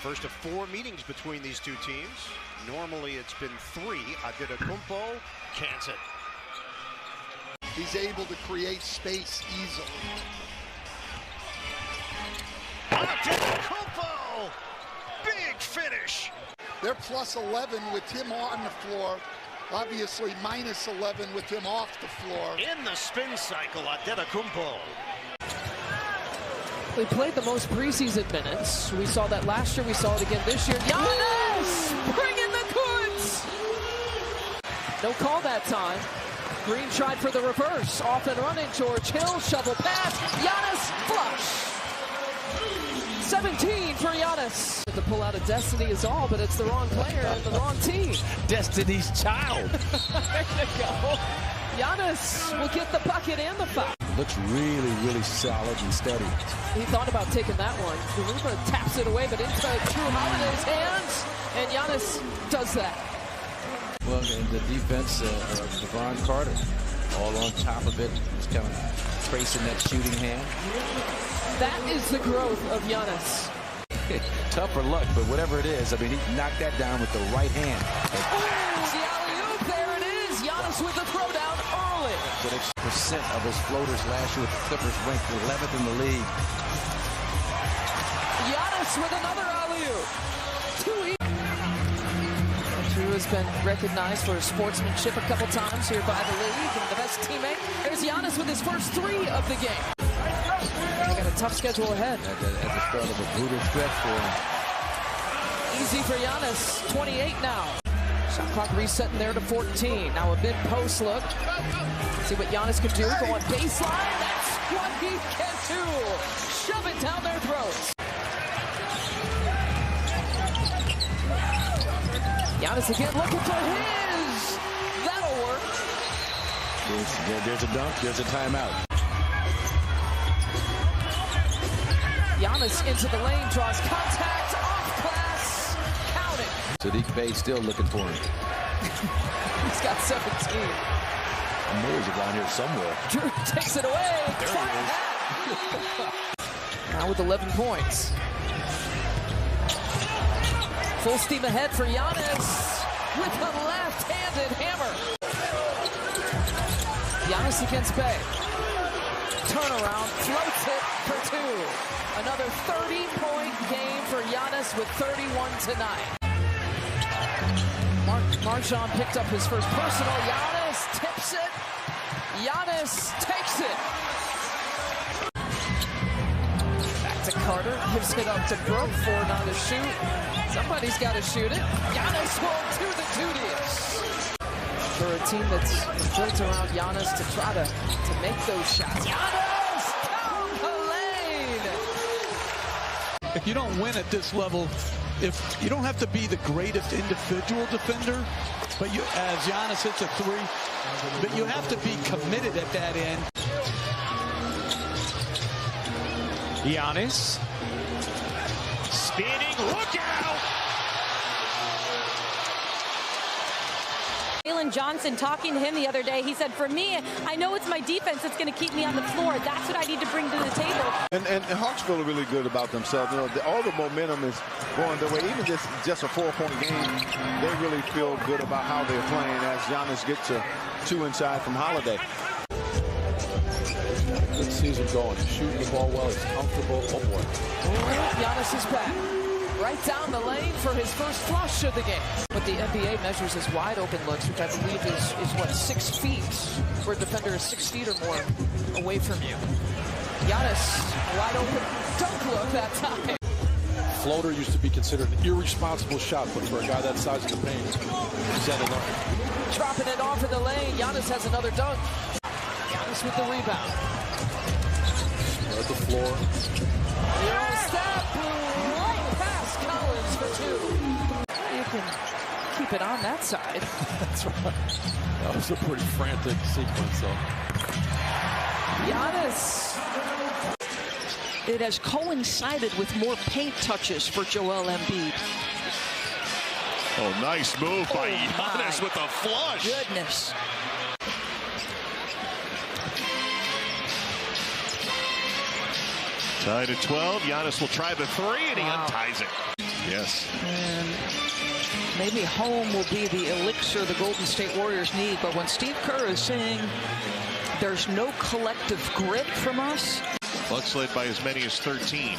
First of 4 meetings between these two teams. Normally it's been 3. Adetokunbo cans it. He's able to create space easily. Adetokunbo! Big finish! They're plus 11 with him on the floor. Obviously minus 11 with him off the floor. In the spin cycle, Adetokunbo. They played the most preseason minutes. We saw that last year. We saw it again this year. Giannis bringing the goods. No call that time. Green tried for the reverse. Off and running. George Hill shovel pass. Giannis flush. 17 for Giannis. The pull out of Destiny is all, but it's the wrong player and the wrong team. Destiny's Child. There you go. Giannis will get the bucket and the foul. Looks really, really solid and steady. He thought about taking that one. Garuba taps it away, but into Drew Holiday's hands, and Giannis does that. Well, in the defense, Devon Carter, all on top of it, just kind of tracing that shooting hand. That is the growth of Giannis. Tougher luck, but whatever it is, I mean, he knocked that down with the right hand. The alley-oop, there it is. Giannis with the throwdown early. But percent of his floaters last year with the Clippers ranked 11th in the league. Giannis with another alley-oop. Drew has been recognized for his sportsmanship a couple times here by the league, and the best teammate. There's Giannis with his first 3 of the game. They got a tough schedule ahead. At the start of a brutal stretch for him. Easy for Giannis, 28 now. Shot clock resetting there to 14. Now a mid-post look. See what Giannis can do. Go on baseline. That's what he can do. Shove it down their throats. Giannis again looking for his. That'll work. There's a dunk. There's a timeout. Giannis into the lane, draws contact, off glass, count it. Sadiq Bey still looking for him. He's got 17. I know he's around here somewhere. Drew takes it away. Now with 11 points. Full steam ahead for Giannis with a left-handed hammer. Giannis against Bey. Turnaround, floats it for 2. Another 30-point game for Giannis with 31 tonight. Marchand picked up his first personal. Giannis tips it. Giannis takes it. Back to Carter. Gives it up to Brooke. 4 now to shoot. Somebody's got to shoot it. Giannis will do the duties. For a team that's built around Giannis to try to make those shots. Giannis down the lane. If you don't win at this level, if you don't have to be the greatest individual defender, but you, as Giannis hits a 3, but you have to be committed at that end. Giannis. Spinning, look out! Jalen Johnson talking to him the other day, he said, for me, I know it's my defense that's going to keep me on the floor. That's what I need to bring to the table. And Hawks feel really good about themselves. You know, all the momentum is going their way. Even just a 4-point game, they really feel good about how they're playing as Giannis gets to 2 inside from Holiday. Good season going. He's shooting the ball well. He's comfortable. Oh, boy. Giannis is back. Right down the lane for his first flush of the game. But the NBA measures as wide open looks, which I believe is what, 6 feet, where a defender is 6 feet or more away from you. Giannis, wide open dunk look that time. Floater used to be considered an irresponsible shot, but for a guy that size in the paint, he's had to learn. Dropping it off in the lane. Giannis has another dunk. Giannis with the rebound. At the floor. Euro step, right past Collins for 2. You can keep it on that side. That's right. That was a pretty frantic sequence, though. Giannis. It has coincided with more paint touches for Joel Embiid. Oh, nice move by Giannis with a flush. Goodness. Tied at 12. Giannis will try the 3, and he unties it. Yes. And maybe home will be the elixir the Golden State Warriors need. But when Steve Kerr is saying there's no collective grit from us. Bucks led by as many as 13.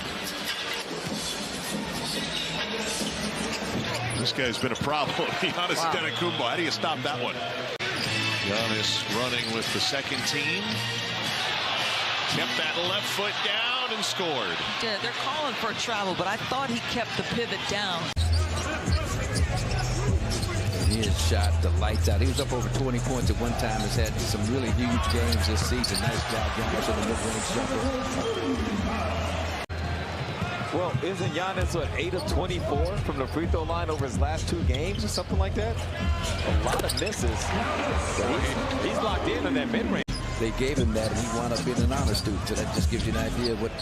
This guy's been a problem. Yanis Adetukunbo. How do you stop that one? Yanis running with the second team. Kept that left foot down and scored. Yeah, they're calling for travel, but I thought he kept the pivot down. He has shot the lights out. He was up over 20 points at one time. Has had some really huge games this season. Nice job, Giannis, on the mid-range jumper. Well, isn't Giannis 8 of 24 from the free throw line over his last 2 games or something like that? A lot of misses. He's locked in on that mid-range. They gave him that, and he wound up being an honor student. So that just gives you an idea of what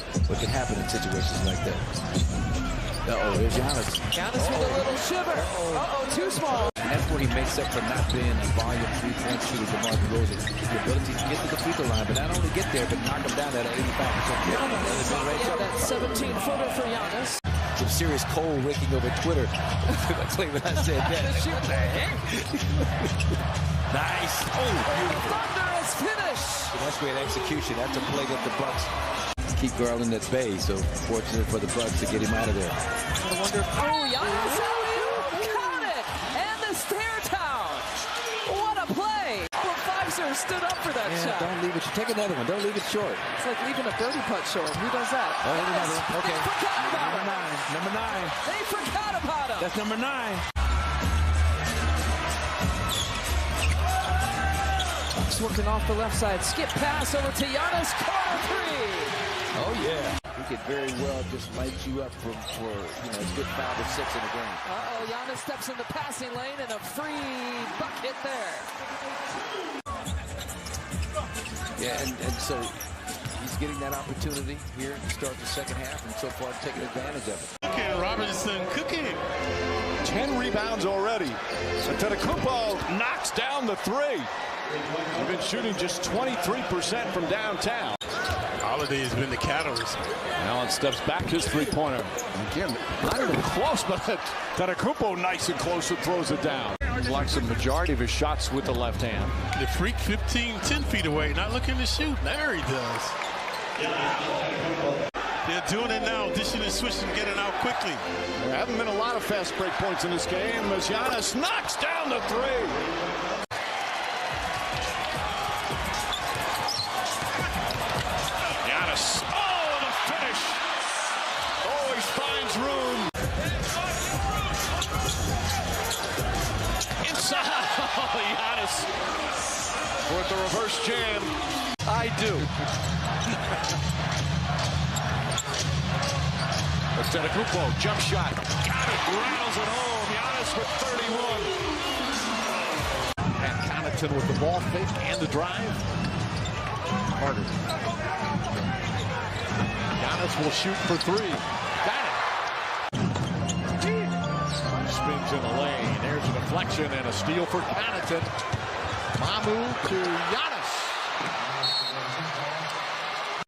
can happen in situations like that. There's Giannis. Giannis with a little shiver. Too small. And that's where he makes up for not being a volume three-point shooter, DeMar DeRozan. The ability to get to the free throw line, but not only get there, but knock him down at an 85%. Yeah, that 17-footer for Giannis. Some serious cold raking over Twitter. Cleveland, I said that. Nice. Oh, beautiful. Thunderous finish. So that's great execution. That's a play that the Bucks keep Garland at bay. So fortunate for the Bucks to get him out of there. I wonder. Giannis caught it, and the stare down. What a play! Pfizer stood up for that shot. Don't leave it. Take another one. Don't leave it short. It's like leaving a birdie putt short. Who does that? Okay. They forgot about number 9. Number 9. They forgot about him. That's number 9. Working off the left side. Skip pass over to Giannis. Corner 3. Oh, yeah. He could very well just light you up for a good 5 or 6 in a game. Giannis steps in the passing lane and a free bucket there. Yeah, and so he's getting that opportunity here to start the second half, and so far taking advantage of it. Okay, Robinson cooking. 10 rebounds already. Adetukunbo knocks down the 3. He's been shooting just 23% from downtown. Holiday has been the catalyst. Allen steps back his three-pointer. Again, not even close, but Adetukunbo nice and close and throws it down. He likes the majority of his shots with the left hand. The freak 10 feet away, not looking to shoot. There he does. They're doing it now, dishing and switching, getting out quickly. There haven't been a lot of fast break points in this game as Giannis knocks down the 3. Giannis, and a finish. Always finds room. Inside, Giannis with the reverse jam. I do. Adetukunbo, jump shot. Got it, rattles it home. Giannis with 31. And Connaughton with the ball fake and the drive. Carter. Giannis will shoot for 3. Got it. Spins in the lane. There's a deflection and a steal for Connaughton. Mamu to Giannis.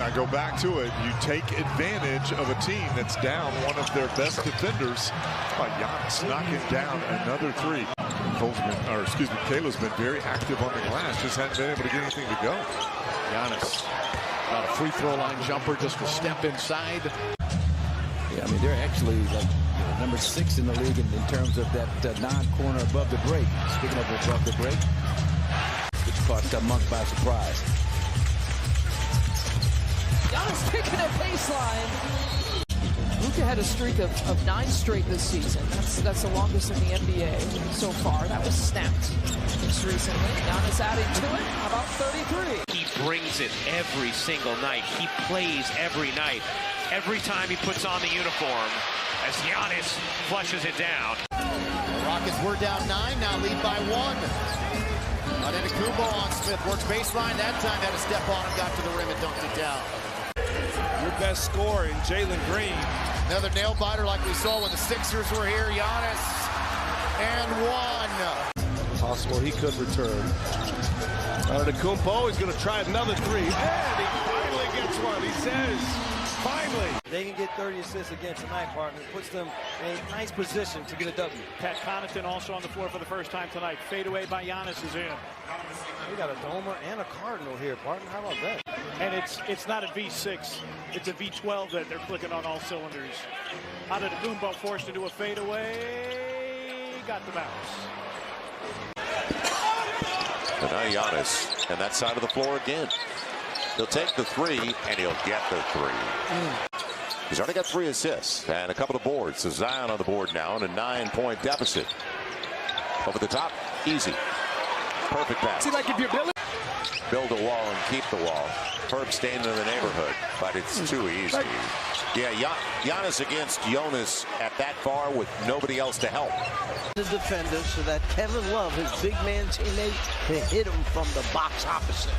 I go back to it. You take advantage of a team that's down one of their best defenders by Giannis knocking down another 3. Kayla's been very active on the glass. Just hasn't been able to get anything to go. Giannis. Not a free throw line jumper, just a step inside. Yeah, I mean, they're actually like number 6 in the league in terms of that non-corner above the break. Speaking of above the break, which caught Monk by surprise. Giannis picking a baseline. Luka had a streak of 9 straight this season. That's the longest in the NBA so far. That was snapped just recently. Giannis adding to it. How about 33? He brings it every single night. He plays every night. Every time he puts on the uniform, as Giannis flushes it down. The Rockets were down 9, now lead by 1. Adetukunbo on Smith, works baseline. That time had a step on him, got to the rim and dunked it down. Your best scorer in Jalen Green. Another nail biter like we saw when the Sixers were here. Giannis and 1. Possible he could return. Adetukunbo is going to try another 3. And he finally gets one. He says finally. They can get 30 assists again tonight, partner. Puts them in a nice position to get a W. Pat Connaughton also on the floor for the first time tonight. Fadeaway by Giannis is in. We got a Domer and a Cardinal here, partner. How about that? And it's not a V6. It's a V12 that they're clicking on all cylinders. Antetokounmpo forced into a fadeaway. Got the bounce. And now Giannis, and that side of the floor again. He'll take the three, and he'll get the three. He's already got 3 assists and a couple of boards. So Zion on the board now in a 9-point deficit. Over the top, easy. Perfect pass. See, like if you're building, build a wall and keep the wall. Herb staying in the neighborhood, but it's too easy. Yeah, Giannis against Jonas at that far with nobody else to help. The defender so that Kevin Love, his big man teammate, can hit him from the box opposite.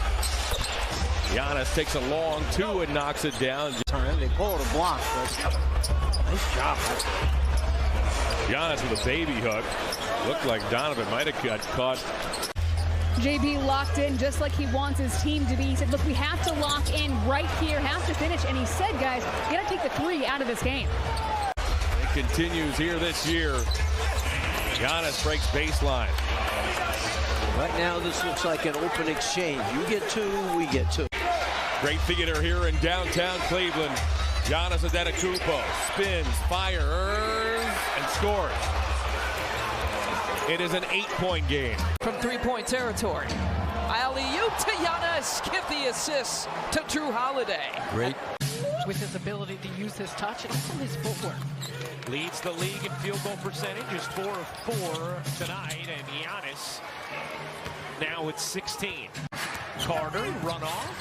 Giannis takes a long 2 and knocks it down. They call it a block, but nice job. Giannis with a baby hook. Looked like Donovan might have got caught. JB locked in just like he wants his team to be. He said, look, we have to lock in right here, have to finish. And he said, guys, you got to take the 3 out of this game. It continues here this year. Giannis breaks baseline. Right now, this looks like an open exchange. You get 2, we get 2. Great theater here in downtown Cleveland. Giannis Antetokounmpo spins, fires, and scores. It is an 8-point game. From 3-point territory. Alley-oop to Giannis. Give the assist to Drew Holiday. Great. With his ability to use his touch and also his footwork. Leads the league in field goal percentage, is 4 of 4 tonight, and Giannis now with 16. Carter, runoff,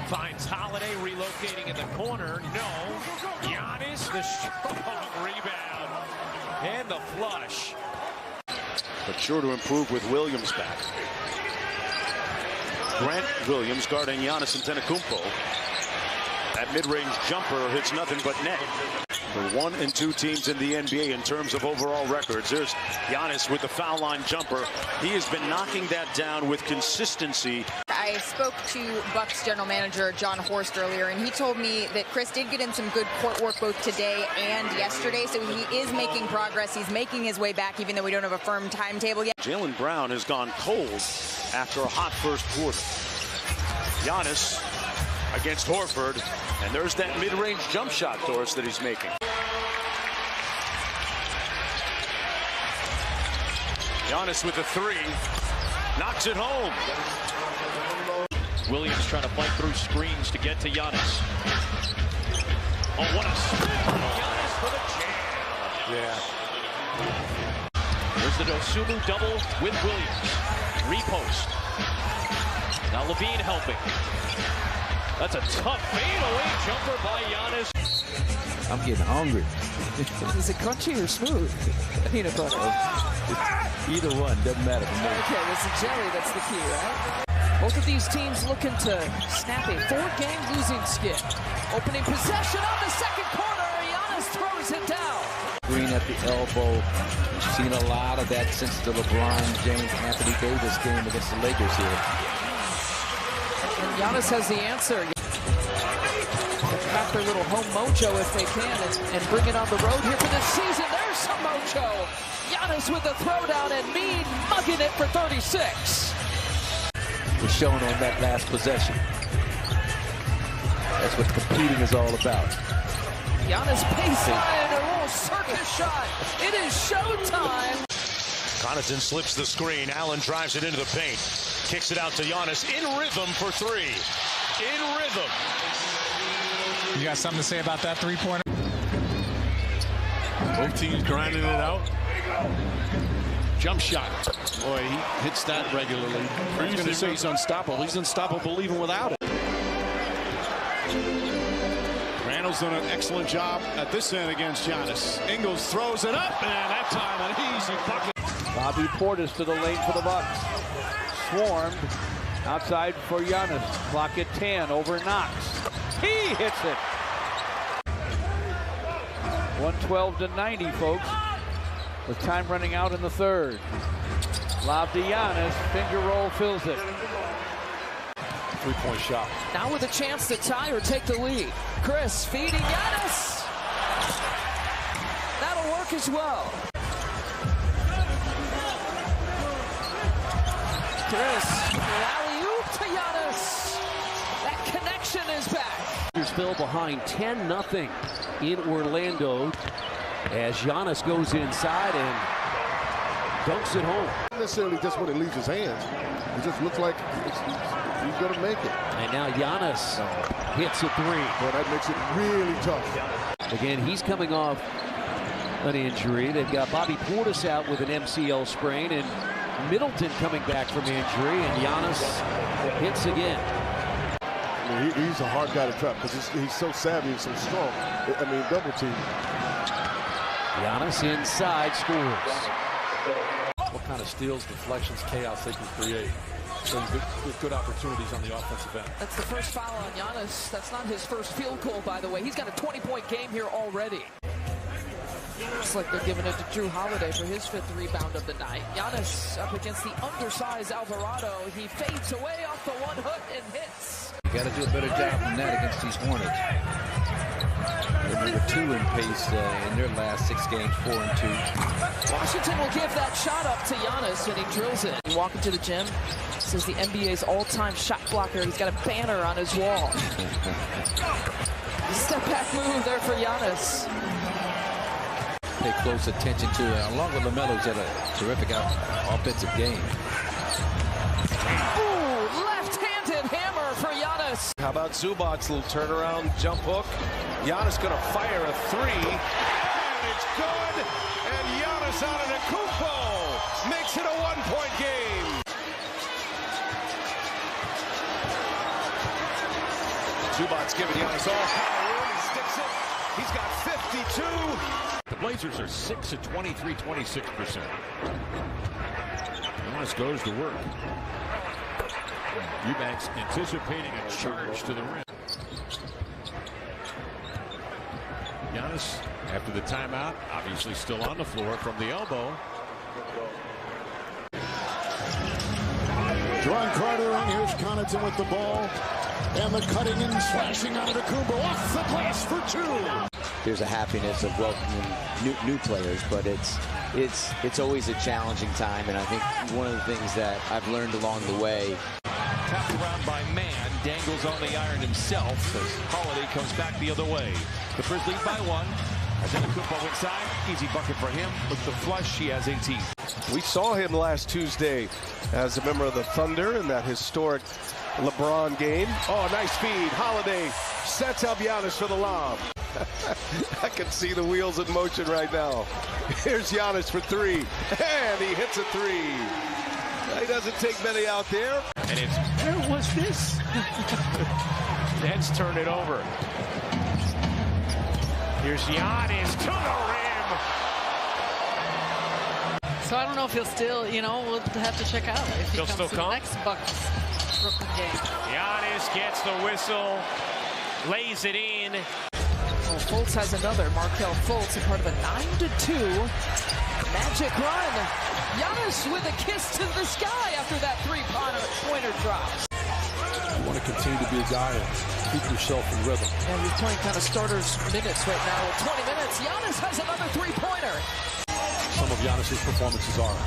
finds Holiday relocating in the corner. No, Giannis, the strong rebound, and the flush. But sure to improve with Williams back. Grant Williams guarding Giannis Antetokounmpo. That mid-range jumper hits nothing but net. The 1 and 2 teams in the NBA in terms of overall records. There's Giannis with the foul line jumper. He has been knocking that down with consistency. I spoke to Bucks general manager John Horst earlier, and he told me that Chris did get in some good court work both today and yesterday, so he is making progress. He's making his way back, even though we don't have a firm timetable yet. Jaylen Brown has gone cold after a hot first quarter. Giannis against Horford, and there's that mid-range jump shot, Doris, that he's making. Giannis with the 3, knocks it home. Williams trying to fight through screens to get to Giannis. Oh, what a spin from Giannis for the jam. Yeah. There's the Dosunmu double with Williams. Repost. Now Levine helping. That's a tough fadeaway jumper by Giannis. I'm getting hungry. Is it crunchy or smooth? Peanut butter. Either one, doesn't matter for me. Okay, it's the jelly that's the key, right? Both of these teams looking to snap a 4-game losing skid. Opening possession on the second quarter. Giannis throws it down. Green at the elbow. We've seen a lot of that since the LeBron James Anthony Davis game against the Lakers here. And Giannis has the answer. Back their little home mojo if they can and bring it on the road here for this season. There's some mojo. Giannis with the throwdown and Mead mugging it for 36. Was shown on that last possession. That's what competing is all about. Giannis baseline, a little circus shot. It is showtime. Connaughton slips the screen. Allen drives it into the paint. Kicks it out to Giannis in rhythm for 3. In rhythm. You got something to say about that 3-pointer? Both teams grinding it out. Jump shot. Boy, he hits that regularly. I was going to say he's unstoppable. He's unstoppable even without it. Randall's done an excellent job at this end against Giannis. Ingles throws it up, and that time an easy bucket. Bobby Portis to the lane for the Bucks. Swarmed outside for Giannis. Clock at 10 over Knox. He hits it. 112-90, folks. With time running out in the third. Lob to Giannis. Finger roll fills it. 3-point shot. Now with a chance to tie or take the lead. Chris feeding Giannis. That'll work as well. Chris, alley-oop to Giannis. That connection is back. Fell behind 10-0 in Orlando as Giannis goes inside and dunks it home. Not necessarily just when it leaves his hands. It just looks like he's going to make it. And now Giannis hits a three. Well, that makes it really tough. Again, he's coming off an injury. They've got Bobby Portis out with an MCL sprain and Middleton coming back from injury, and Giannis hits again. I mean, he's a hard guy to trap because he's so savvy and so strong. I mean, double team. Giannis inside scores. What kind of steals, deflections, chaos they can create. So good opportunities on the offensive end. That's the first foul on Giannis. That's not his first field goal, by the way. He's got a 20-point game here already. Looks like they're giving it to Drew Holiday for his 5th rebound of the night. Giannis up against the undersized Alvarado. He fades away off the one hook and hits. You got to do a better job than that against these Hornets. They're number 2 in pace in their last 6 games, 4-2. Washington will give that shot up to Giannis, and he drills it. Walking to the gym, says the NBA's all-time shot blocker. He's got a banner on his wall. Step back move there for Giannis. Pay close attention to it. Along with LaMelo's had a terrific offensive game. Ooh, left-handed hammer for Giannis. How about Zubac's little turnaround jump hook? Giannis going to fire a 3, and it's good. And Giannis Antetokounmpo makes it a 1-point game. Zubac's giving Giannis all kind of room. He sticks it. He's got 52. The Blazers are 6 at 23, 26%. Giannis goes to work. Eubanks anticipating a charge to the rim. Giannis, after the timeout, obviously still on the floor from the elbow. John Carter, and here's Connaughton with the ball. And the cutting and slashing out of the Kumbo off the glass for 2. There's a happiness of welcoming new players, but it's always a challenging time, and I think one of the things that I've learned along the way. Tapped around by Mann, dangles on the iron himself as Holiday comes back the other way. The Spurs lead by 1. Antetokounmpo inside, easy bucket for him. With the flush, he has 18. We saw him last Tuesday as a member of the Thunder in that historic LeBron game. Oh, nice feed. Holiday sets up Giannis for the lob. I can see the wheels in motion right now. Here's Giannis for 3, and he hits a 3. He doesn't take many out there. And it's, where was this? Nets turn it over. Here's Giannis to the rim. So I don't know if he'll still, we'll have to check out if he He'll comes still to come? the next Bucks Brooklyn game. Giannis gets the whistle, lays it in. Well, Fultz has another. Markelle Fultz, a part of a 9-2 magic run. Giannis with a kiss to the sky after that 3-pointer drops. You want to continue to be a guy and keep yourself in rhythm. And he's playing kind of starters minutes right now. 20 minutes. Giannis has another 3-pointer. Some of Giannis's performances are.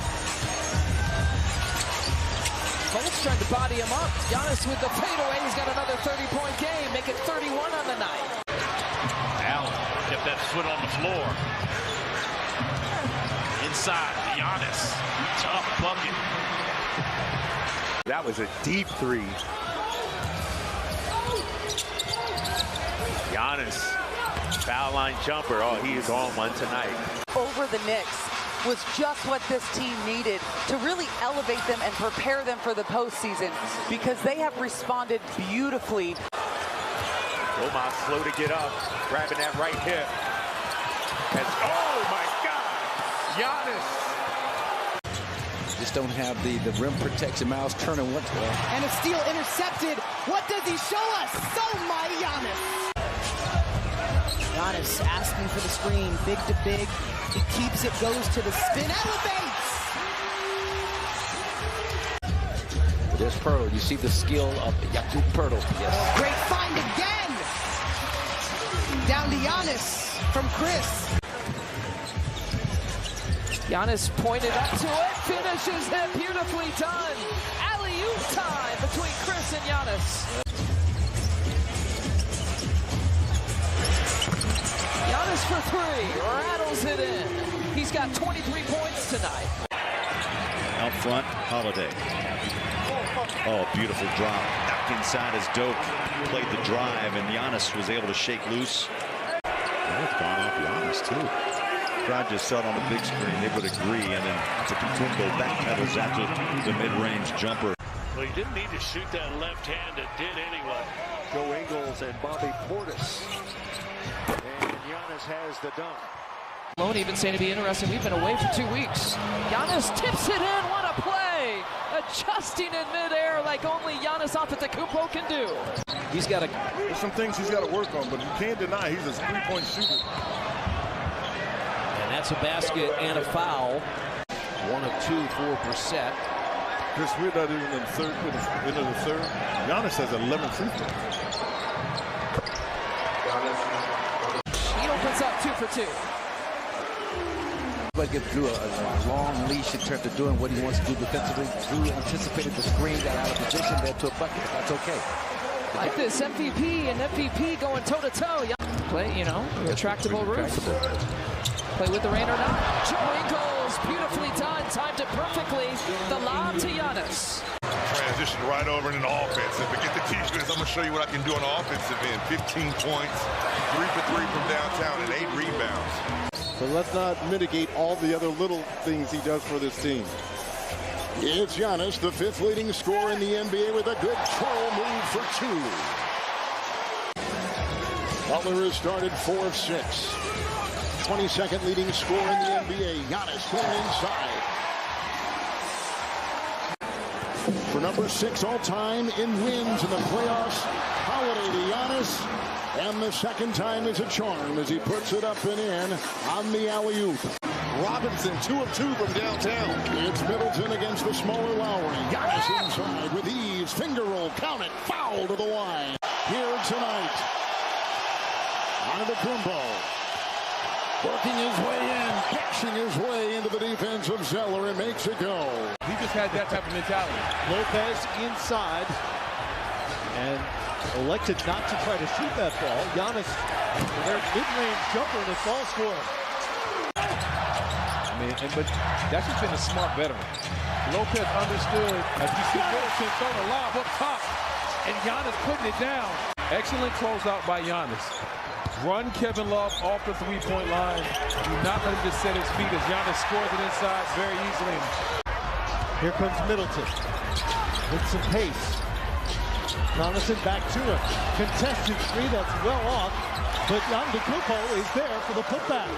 Fultz tried to body him up. Giannis with the fadeaway. He's got another 30-point game. Make it 31 on the night. Allen kept that foot on the floor. Inside, Giannis. Tough bucket. That was a deep 3. Giannis, foul line jumper. Oh, he is on one tonight. Over the Knicks was just what this team needed to really elevate them and prepare them for the postseason, because they have responded beautifully. Omar slow to get up, grabbing that right hip. Oh my God, Giannis. Just don't have the rim protection. Miles Turner went to it. And a steal intercepted. What does he show us? So my Giannis. Giannis asking for the screen, big to big. He keeps it, goes to the spin, elevates. There's Pirtle. You see the skill of Jakob Pirtle. Yes. Great find again. Down to Giannis from Chris. Giannis pointed up to it, finishes it, beautifully done. Alley-oop time between Chris and Giannis. Giannis for three, rattles it in. He's got 23 points tonight. Out front, Holiday. Oh, beautiful drop. Knocked inside as Doak played the drive, and Giannis was able to shake loose. It's gone off Giannis, too. Crowd just saw it on the big screen. They would agree, and then Antetokounmpo backpedals after the mid-range jumper. Well, he didn't need to shoot that left hand. It did anyway. Joe Ingles and Bobby Portis. And Giannis has the dunk. Malone even saying to be interested. We've been away for 2 weeks. Giannis tips it in. What a play! Adjusting in midair like only Giannis Antetokounmpo can do. He's got to. There's some things he's got to work on, but you can't deny he's a three-point shooter. And that's a basket and a foul. 1 of 2 for Brissett. Chris, we're not even in the third. Into the third. Giannis has 11 free throws. He opens up 2 for 2. But get Drew a long leash in terms of doing what he wants to do defensively. Drew anticipated the screen, got out of position, led to a bucket. That's okay. Like this, MVP and MVP going toe-to-toe. Play, you know, retractable roof. Play with the rain or not. Joe Ingles, beautifully done, timed it perfectly. The lob to Giannis. Transition right over in an offense. And forget the t-shirts, I'm going to show you what I can do on the offensive end. 15 points, 3 for 3 from downtown, and 8 rebounds. But let's not mitigate all the other little things he does for this team. It's Giannis, the 5th leading scorer in the NBA, with a good twirl move for 2. Butler has started 4 of 6. 22nd leading scorer in the NBA. Giannis going inside. For number 6 all-time in wins in the playoffs, Holiday to Giannis. And the second time is a charm as he puts it up and in on the alley-oop. Robinson, 2 of 2 from downtown. It's Middleton against the smaller Lowry. Giannis inside with ease. Finger roll, count it, foul to the line. Here tonight. Antetokounmpo. Working his way in, cashing his way into the defense of Zeller and makes it go. He just had that type of mentality. Lopez inside and elected not to try to shoot that ball. Giannis with their mid-range jumper and a fall score. I mean, but that's just been a smart veteran. Lopez understood as you see Middleton throw the lob up top, and Giannis putting it down. Excellent closeout by Giannis. Run Kevin Love off the three-point line. Do not let him just set his feet as Giannis scores it inside very easily. Here comes Middleton with some pace. Giannis back to it. Contested three, that's well off, but Antetokounmpo is there for the putback.